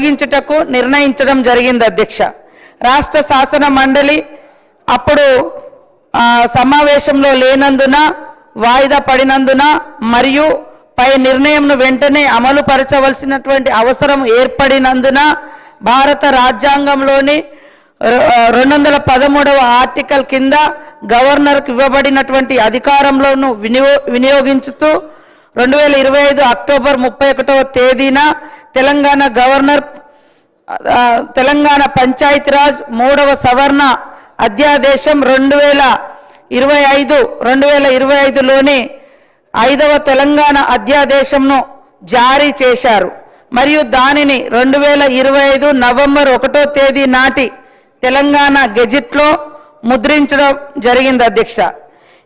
పొడిగించుటకు నిర్ణయించడం జరిగింది అధ్యక్ష. రాష్ట్ర శాసన మండలి అప్పుడు సమావేశంలో లేనందున, వాయిదా పడినందున మరియు పై నిర్ణయంను వెంటనే అమలు పరచవలసినటువంటి అవసరం ఏర్పడినందున భారత రాజ్యాంగంలోని 213వ ఆర్టికల్ కింద గవర్నర్కు ఇవ్వబడినటువంటి అధికారంలోను వినియోగించుతూ 2025 అక్టోబర్ 31వ తేదీన తెలంగాణ గవర్నర్ తెలంగాణ పంచాయతీరాజ్ 3వ సవరణ అధ్యాదేశం 2025లోని 5వ తెలంగాణ అధ్యాదేశంను జారీ చేశారు మరియు దానిని 2025 నవంబర్ 1వ తేదీ నాటి తెలంగాణ గెజిట్లో ముద్రించడం జరిగింది అధ్యక్ష.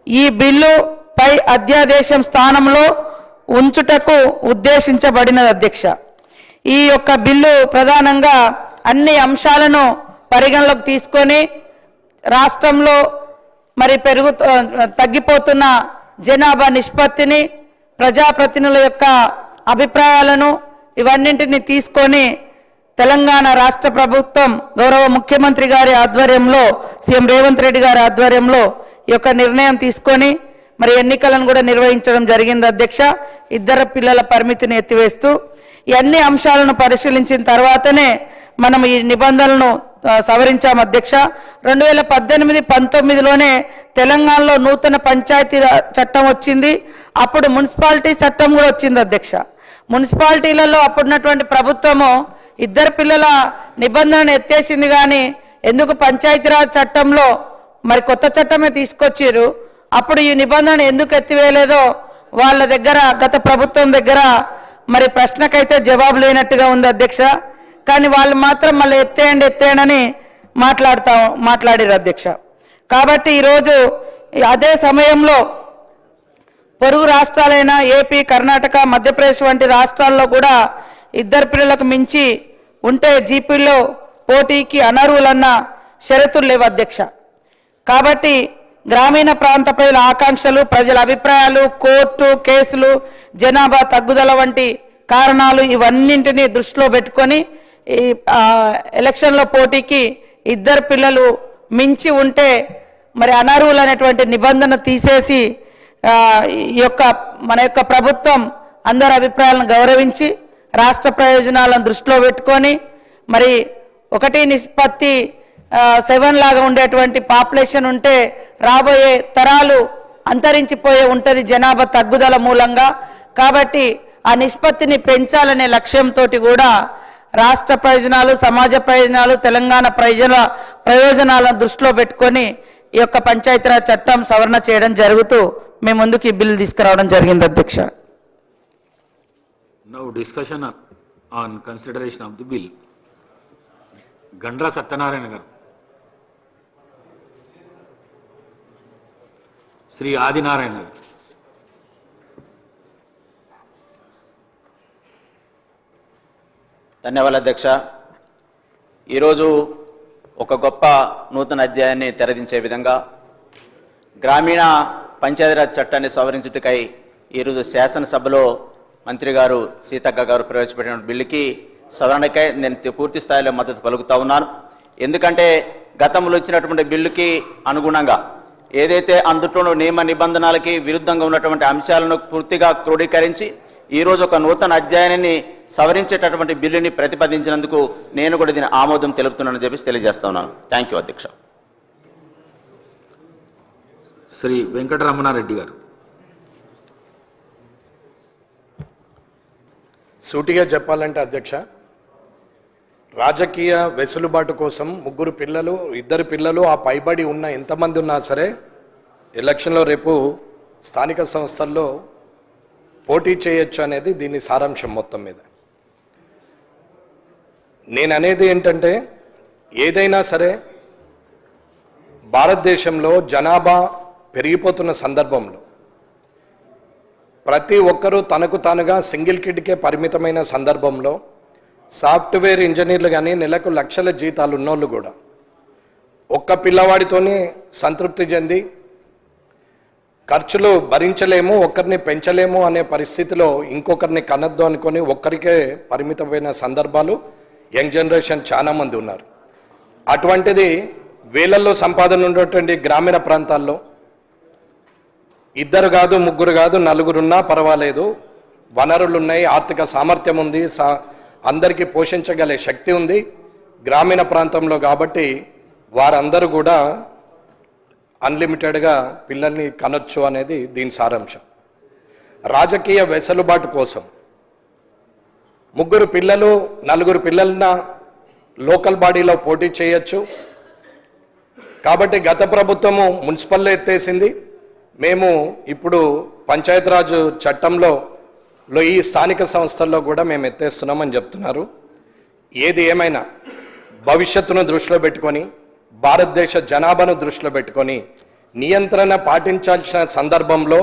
ఈ బిల్లు పై అధ్యాదేశం స్థానంలో ఉంచుటకు ఉద్దేశించబడినది అధ్యక్ష. ఈ యొక్క బిల్లు ప్రధానంగా అన్ని అంశాలను పరిగణలోకి తీసుకొని రాష్ట్రంలో మరి తగ్గిపోతున్న జనాభా నిష్పత్తిని, ప్రజాప్రతినిధుల యొక్క అభిప్రాయాలను ఇవన్నింటినీ తీసుకొని తెలంగాణ రాష్ట్ర ప్రభుత్వం గౌరవ ముఖ్యమంత్రి గారి ఆధ్వర్యంలో, సీఎం రేవంత్ రెడ్డి గారి ఆధ్వర్యంలో ఈ యొక్క నిర్ణయం తీసుకొని మరి ఎన్నికలను కూడా నిర్వహించడం జరిగింది అధ్యక్ష. 2 పిల్లల పరిమితిని ఎత్తివేస్తూ ఈ అన్ని అంశాలను పరిశీలించిన తర్వాతనే మనం ఈ నిబంధనలను సవరించాం అధ్యక్ష. 2018-19లోనే తెలంగాణలో నూతన పంచాయతీ చట్టం వచ్చింది. అప్పుడు మున్సిపాలిటీ చట్టం కూడా వచ్చింది అధ్యక్ష. మున్సిపాలిటీలలో అప్పుడున్నటువంటి ప్రభుత్వము 2 పిల్లల నిబంధనను ఎత్తేసింది, కానీ ఎందుకు పంచాయతీరాజ్ చట్టంలో మరి కొత్త చట్టమే తీసుకొచ్చారు. అప్పుడు ఈ నిబంధన ఎందుకు ఎత్తివేయలేదో వాళ్ళ దగ్గర, గత ప్రభుత్వం దగ్గర మరి ప్రశ్నకైతే జవాబు లేనట్టుగా ఉంది అధ్యక్ష. కానీ వాళ్ళు మాత్రం మళ్ళీ ఎత్తేయండి మాట్లాడారు అధ్యక్ష. కాబట్టి ఈరోజు అదే సమయంలో పొరుగు రాష్ట్రాలైన ఏపీ, కర్ణాటక, మధ్యప్రదేశ్ వంటి రాష్ట్రాల్లో కూడా 2 పిల్లలకు మించి ఉంటే జీపీలో పోటీకి అనర్హులన్న షరతులు లేవు అధ్యక్ష. కాబట్టి గ్రామీణ ప్రాంత ప్రజల ఆకాంక్షలు, ప్రజల అభిప్రాయాలు, కోర్టు కేసులు, జనాభా తగ్గుదల వంటి కారణాలు ఇవన్నింటినీ దృష్టిలో పెట్టుకొని ఈ ఎలక్షన్లో పోటీకి 2 పిల్లలు మించి ఉంటే మరి అనర్హులు అనేటువంటి నిబంధన తీసేసి మన యొక్క ప్రభుత్వం అందరి అభిప్రాయాలను గౌరవించి రాష్ట్ర ప్రయోజనాలను దృష్టిలో పెట్టుకొని మరి 1:7 లాగా ఉండేటువంటి పాపులేషన్ ఉంటే రాబోయే తరాలు అంతరించిపోయే ఉంటుంది జనాభా తగ్గుదల మూలంగా. కాబట్టి ఆ నిష్పత్తిని పెంచాలనే లక్ష్యంతో కూడా రాష్ట్ర ప్రయోజనాలు, సమాజ ప్రయోజనాలు, తెలంగాణ ప్రయోజనాలను దృష్టిలో పెట్టుకొని ఈ యొక్క పంచాయతీరాజ్ చట్టం సవరణ చేయడం జరుగుతూ మేము ముందుకు ఈ బిల్లు తీసుకురావడం జరిగింది అధ్యక్ష. Now discussion on consideration of the bill. Gandra Satyanarayana గారు, శ్రీ ఆదినారాయణ గారు. ధన్యవాదాలు అధ్యక్ష. ఈరోజు ఒక గొప్ప నూతన అధ్యాయాన్ని తెరదించే విధంగా గ్రామీణ పంచాయతీరాజ్ చట్టాన్ని సవరించుటకై ఈరోజు శాసనసభలో మంత్రి గారు సీతక్క గారు ప్రవేశపెట్టిన బిల్లుకి సవరణకై నేను పూర్తి స్థాయిలో మద్దతు పలుకుతా ఉన్నాను. ఎందుకంటే గతంలో వచ్చినటువంటి బిల్లుకి అనుగుణంగా ఏదైతే అందులో నియమ నిబంధనలకి విరుద్ధంగా ఉన్నటువంటి అంశాలను పూర్తిగా క్రోడీకరించి ఈరోజు ఒక నూతన అధ్యాయాన్ని సవరించేటటువంటి బిల్లుని ప్రతిపాదించినందుకు నేను కూడా దీని ఆమోదం తెలుపుతున్నానని చెప్పి తెలియజేస్తా ఉన్నాను. థ్యాంక్ యూ అధ్యక్ష. శ్రీ వెంకటరమణారెడ్డి గారు. సూటిగా చెప్పాలంటే అధ్యక్ష, రాజకీయ వెసులుబాటు కోసం 3 పిల్లలు, 2 పిల్లలు ఆ పైబడి ఉన్న ఎంతమంది ఉన్నా సరే ఎలక్షన్లో రేపు స్థానిక సంస్థల్లో పోటీ చేయొచ్చు అనేది దీని సారాంశం మొత్తం మీద. నేను అనేది ఏంటంటే ఏదైనా సరే భారతదేశంలో జనాభా పెరిగిపోతున్న సందర్భంలో ప్రతి ఒక్కరూ తనకు తానుగా సింగిల్ కిడ్కే పరిమితమైన సందర్భంలో సాఫ్ట్వేర్ ఇంజనీర్లు కానీ నెలకు లక్షల జీతాలు ఉన్నోళ్ళు కూడా ఒక్క పిల్లవాడితోనే సంతృప్తి చెంది ఖర్చులు భరించలేము, ఒక్కరిని పెంచలేము అనే పరిస్థితిలో ఇంకొకరిని కనద్దు అనుకొని ఒక్కరికే పరిమితమైన సందర్భాలు యంగ్ జనరేషన్ చాలా మంది ఉన్నారు. అటువంటిది వేలల్లో సంపాదన ఉన్నటువంటి గ్రామీణ ప్రాంతాల్లో 2 కాదు 3 కాదు 4 ఉన్నా పర్వాలేదు, వనరులు ఉన్నాయి, ఆర్థిక సామర్థ్యం ఉంది, అందరికీ పోషించగలే శక్తి ఉంది గ్రామీణ ప్రాంతంలో. కాబట్టి వారందరూ కూడా అన్లిమిటెడ్గా పిల్లల్ని కనొచ్చు అనేది దీని సారాంశం. రాజకీయ వెసులుబాటు కోసం 3 పిల్లలు 4 పిల్లలన లోకల్ బాడీలో పోటీ చేయొచ్చు. కాబట్టి గత ప్రభుత్వము మున్సిపల్లో ఎత్తేసింది, మేము ఇప్పుడు పంచాయతీరాజ్ చట్టంలో ఈ స్థానిక సంస్థల్లో కూడా మేము ఎత్తేస్తున్నామని చెప్తున్నారు. ఏది ఏమైనా భవిష్యత్తును దృష్టిలో పెట్టుకొని, భారతదేశ జనాభాను దృష్టిలో పెట్టుకొని నియంత్రణ పాటించాల్సిన సందర్భంలో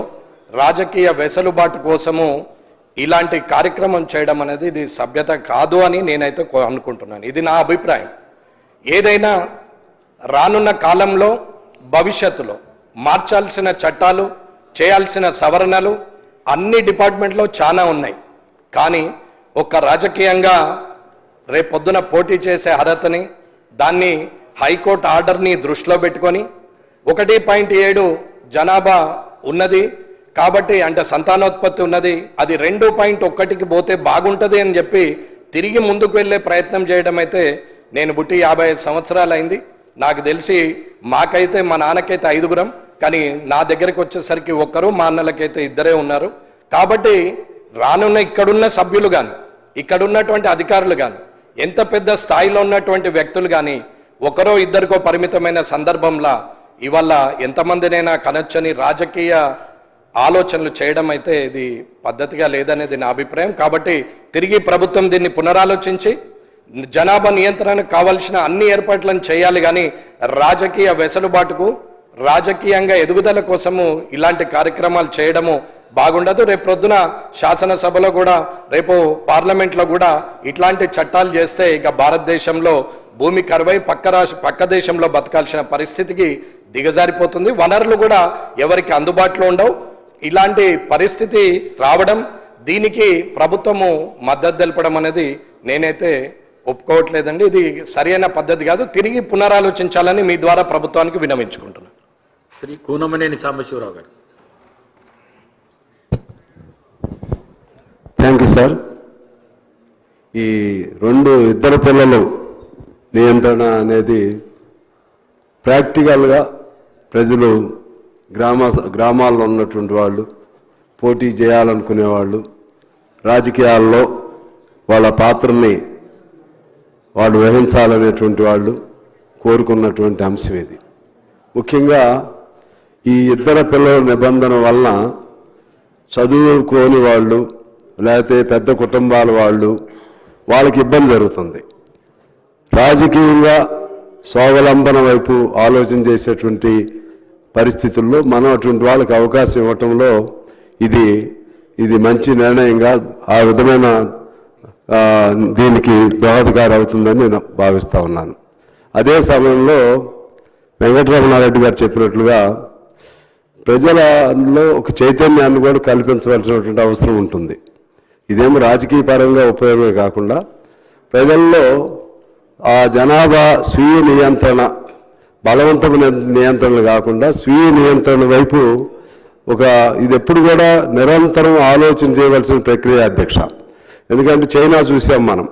రాజకీయ వెసులుబాటు కోసము ఇలాంటి కార్యక్రమం చేయడం అనేది ఇది సభ్యత కాదు అని నేనైతే అనుకుంటున్నాను. ఇది నా అభిప్రాయం. ఏదైనా రానున్న కాలంలో భవిష్యత్తులో మార్చాల్సిన చట్టాలు, చేయాల్సిన సవరణలు అన్ని డిపార్ట్మెంట్లో చాలా ఉన్నాయి. కానీ ఒక రాజకీయంగా రేపొద్దున పోటీ చేసే అర్హతని, దాన్ని హైకోర్టు ఆర్డర్ని దృష్టిలో పెట్టుకొని 1.7 జనాభా ఉన్నది కాబట్టి, అంటే సంతానోత్పత్తి ఉన్నది, అది 2.1కి పోతే బాగుంటుంది అని చెప్పి తిరిగి ముందుకు వెళ్ళే ప్రయత్నం చేయడం అయితే, నేను పుట్టి 55 సంవత్సరాలు అయింది. నాకు తెలిసి మాకైతే మా నాన్నకైతే 5గురం, కానీ నా దగ్గరికి వచ్చేసరికి 1, మా అన్నలకైతే 2 ఉన్నారు. కాబట్టి రానున్న ఇక్కడున్న సభ్యులు కానీ, ఇక్కడున్నటువంటి అధికారులు కానీ, ఎంత పెద్ద స్థాయిలో ఉన్నటువంటి వ్యక్తులు కానీ 1, 2 పరిమితమైన సందర్భంలో ఇవాళ ఎంతమందినైనా కనొచ్చని రాజకీయ ఆలోచనలు చేయడం అయితే ఇది పద్ధతిగా లేదనేది నా అభిప్రాయం. కాబట్టి తిరిగి ప్రభుత్వం దీన్ని పునరాలోచించి జనాభా నియంత్రణకు కావాల్సిన అన్ని ఏర్పాట్లను చేయాలి. కానీ రాజకీయ వెసులుబాటుకు, రాజకీయంగా ఎదుగుదల కోసము ఇలాంటి కార్యక్రమాలు చేయడము బాగుండదు. రేపు ప్రొద్దున శాసనసభలో కూడా, రేపు పార్లమెంట్లో కూడా ఇట్లాంటి చట్టాలు చేస్తే ఇక భారతదేశంలో భూమి కరువై పక్క దేశంలో బతకాల్సిన పరిస్థితికి దిగజారిపోతుంది. వనరులు కూడా ఎవరికి అందుబాటులో ఉండవు. ఇలాంటి పరిస్థితి రావడం, దీనికి ప్రభుత్వము మద్దతు తెలపడం అనేది నేనైతే ఒప్పుకోవట్లేదండి. ఇది సరైన పద్ధతి కాదు. తిరిగి పునరాలోచించాలని మీ ద్వారా ప్రభుత్వానికి విన్నవించుకుంటున్నాను. శ్రీ కూనమనేని సాంబశివరావు గారు. Thank you sir. ఈ 2 పిల్లలు నియంత్రణ అనేది ప్రాక్టికల్గా ప్రజలు గ్రామాల్లో ఉన్నటువంటి వాళ్ళు, పోటీ చేయాలనుకునేవాళ్ళు, రాజకీయాల్లో వాళ్ళ పాత్రని వాళ్ళు వహించాలనేటువంటి వాళ్ళు కోరుకున్నటువంటి అంశం ఇది. ముఖ్యంగా ఈ 2 పిల్లల నిబంధన వలన చదువుకోని వాళ్ళు, లేకపోతే పెద్ద కుటుంబాల వాళ్ళకి ఇబ్బంది జరుగుతుంది. రాజకీయంగా స్వావలంబన వైపు ఆలోచన చేసేటువంటి పరిస్థితుల్లో మనం అటువంటి వాళ్ళకి అవకాశం ఇవ్వటంలో ఇది మంచి నిర్ణయంగా, ఆ విధమైన దీనికి దోహదకారి అవుతుందని నేను భావిస్తూ ఉన్నాను. అదే సమయంలో వెంకటరమణారెడ్డి గారు చెప్పినట్లుగా ప్రజలలో ఒక చైతన్యాన్ని కూడా కల్పించవలసినటువంటి అవసరం ఉంటుంది. ఇదేమో రాజకీయ పరంగా ఉపయోగమే కాకుండా ప్రజల్లో ఆ జనాభా స్వీయ నియంత్రణ, బలవంతమైన నియంత్రణ కాకుండా స్వీయ నియంత్రణ వైపు ఇది ఎప్పుడు కూడా నిరంతరం ఆలోచన చేయవలసిన ప్రక్రియ అధ్యక్ష. ఎందుకంటే చైనా చూసాం మనం.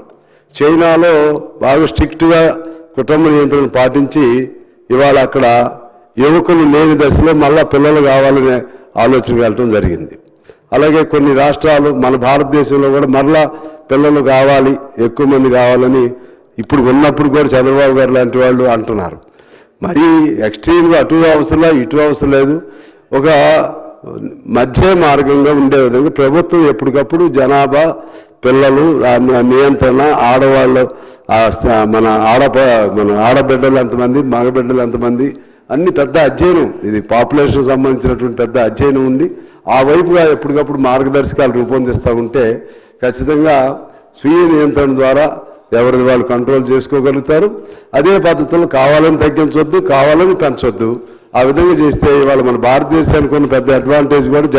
చైనాలో బాగా స్ట్రిక్ట్గా కుటుంబ నియంత్రణ పాటించి ఇవాళ అక్కడ యువకులు లేని దశలో మళ్ళా పిల్లలు కావాలనే ఆలోచనకి వెళ్ళటం జరిగింది. అలాగే కొన్ని రాష్ట్రాలు, మన భారతదేశంలో కూడా మరలా పిల్లలు కావాలి, ఎక్కువ మంది కావాలని ఇప్పుడు ఉన్నప్పుడు కూడా చంద్రబాబు గారు లాంటి వాళ్ళు అంటున్నారు. మరీ ఎక్స్ట్రీమ్గా అటు అవసరం ఇటు అవసరం లేదు, ఒక మధ్య మార్గంగా ఉండే విధంగా ప్రభుత్వం ఎప్పటికప్పుడు జనాభా, పిల్లలు నియంత్రణ, ఆడవాళ్ళు, మన ఆడబిడ్డలు ఎంతమంది, మగబిడ్డలు ఎంతమంది అన్ని పెద్ద అధ్యయనం, ఇది పాపులేషన్ సంబంధించినటువంటి పెద్ద అధ్యయనం ఉంది. ఆ వైపుగా ఎప్పటికప్పుడు మార్గదర్శకాలు రూపొందిస్తూ ఉంటే ఖచ్చితంగా స్వీయ నియంత్రణ ద్వారా ఎవరిది వాళ్ళు కంట్రోల్ చేసుకోగలుగుతారు. అదే పద్ధతిలో కావాలని తగ్గించవద్దు, కావాలని పెంచవద్దు. ఆ విధంగా చేస్తే ఇవాళ మన భారతదేశానికి ఉన్న పెద్ద అడ్వాంటేజ్ కూడా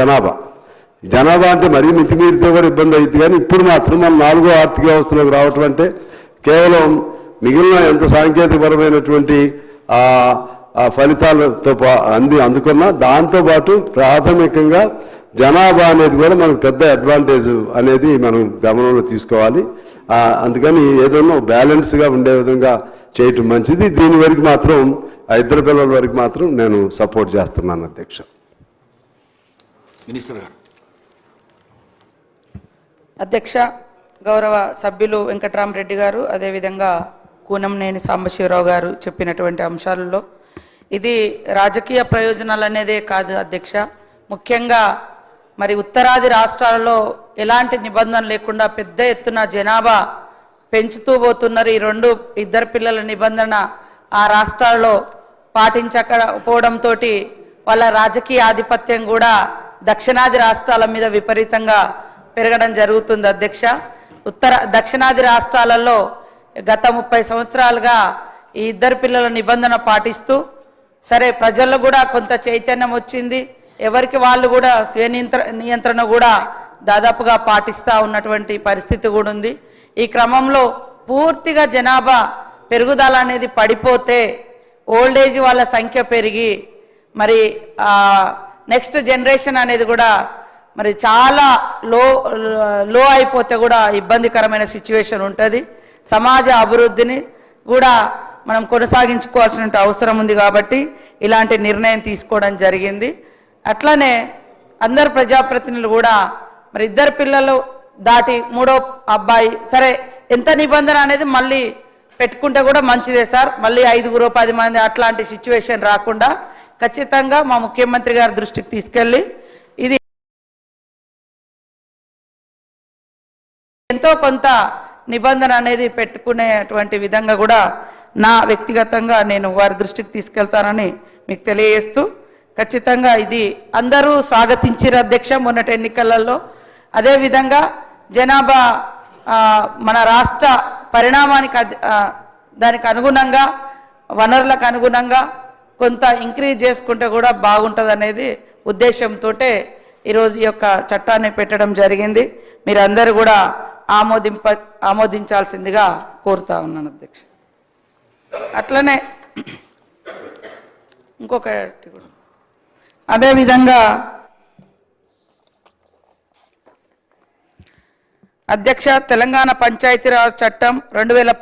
జనాభా అంటే మరీ మితిమీరితే కూడా ఇబ్బంది అవుతుంది. కానీ ఇప్పుడు మాత్రం మనం 4వ ఆర్థిక వ్యవస్థలోకి రావటం అంటే కేవలం మిగిలిన ఎంత సాంకేతికపరమైనటువంటి ఆ ఫలితాలతో అందుకున్నా దాంతోపాటు ప్రాథమికంగా జనాభా అనేది కూడా మనకు పెద్ద అడ్వాంటేజ్ అనేది మనం గమనంలో తీసుకోవాలి. అందుకని ఏదైనా బ్యాలెన్స్గా ఉండే విధంగా చేయటం మంచిది. దీని వరకు మాత్రం ఆ ఇద్దరు పిల్లల వరకు మాత్రం నేను సపోర్ట్ చేస్తున్నాను అధ్యక్ష. మినిస్టర్ గారు. అధ్యక్ష, గౌరవ సభ్యులు వెంకట్రామరెడ్డి గారు, అదేవిధంగా కూనంనేని సాంబశివరావు గారు చెప్పినటువంటి అంశాలలో ఇది రాజకీయ ప్రయోజనాలు అనేదే కాదు అధ్యక్ష. ముఖ్యంగా మరి ఉత్తరాది రాష్ట్రాలలో ఎలాంటి నిబంధన లేకుండా పెద్ద ఎత్తున జనాభా పెంచుతూ పోతున్నారు. ఈ ఇద్దరు పిల్లల నిబంధన ఆ రాష్ట్రాల్లో పాటించకపోవడంతో వాళ్ళ రాజకీయ ఆధిపత్యం కూడా దక్షిణాది రాష్ట్రాల మీద విపరీతంగా పెరగడం జరుగుతుంది అధ్యక్ష. దక్షిణాది రాష్ట్రాలలో గత 30 సంవత్సరాలుగా ఈ ఇద్దరు పిల్లల నిబంధన పాటిస్తూ సరే ప్రజల్లో కూడా కొంత చైతన్యం వచ్చింది. ఎవరికి వాళ్ళు కూడా స్వీయ నియంత్రణ కూడా దాదాపుగా పాటిస్తూ ఉన్నటువంటి పరిస్థితి కూడా ఉంది. ఈ క్రమంలో పూర్తిగా జనాభా పెరుగుదల అనేది పడిపోతే ఓల్డేజ్ వాళ్ళ సంఖ్య పెరిగి మరి నెక్స్ట్ జనరేషన్ అనేది కూడా మరి చాలా లో అయిపోతే కూడా ఇబ్బందికరమైన సిచ్యువేషన్ ఉంటుంది. సమాజ అభివృద్ధిని కూడా మనం కొనసాగించుకోవాల్సిన అవసరం ఉంది కాబట్టి ఇలాంటి నిర్ణయం తీసుకోవడం జరిగింది. అట్లనే అందరు ప్రజాప్రతినిధులు కూడా మరి ఇద్దరు పిల్లలు దాటి మూడో అబ్బాయి సరే ఎంత నిబంధన అనేది మళ్ళీ పెట్టుకుంటే కూడా మంచిదే సార్. మళ్ళీ 5 10 మంది అట్లాంటి సిచ్యువేషన్ రాకుండా ఖచ్చితంగా మా ముఖ్యమంత్రి గారి దృష్టికి తీసుకెళ్ళి ఇది ఎంతో కొంత నిబంధన అనేది పెట్టుకునేటువంటి విధంగా కూడా నా వ్యక్తిగతంగా నేను వారి దృష్టికి తీసుకెళ్తానని మీకు తెలియజేస్తూ ఖచ్చితంగా ఇది అందరూ స్వాగతించారు అధ్యక్ష మొన్నటి ఎన్నికలలో. అదేవిధంగా జనాభా మన రాష్ట్ర పరిణామానికి దానికి అనుగుణంగా వనరులకు అనుగుణంగా కొంత ఇంక్రీజ్ చేసుకుంటే కూడా బాగుంటుంది అనేది ఉద్దేశంతో ఈరోజు ఈ యొక్క చట్టాన్ని పెట్టడం జరిగింది. మీరందరూ కూడా ఆమోదించాల్సిందిగా కోరుతా ఉన్నాను అధ్యక్ష. అట్లనే ఇంకొకటి కూడా అదేవిధంగా అధ్యక్ష తెలంగాణ పంచాయతీరాజ్ చట్టం 2010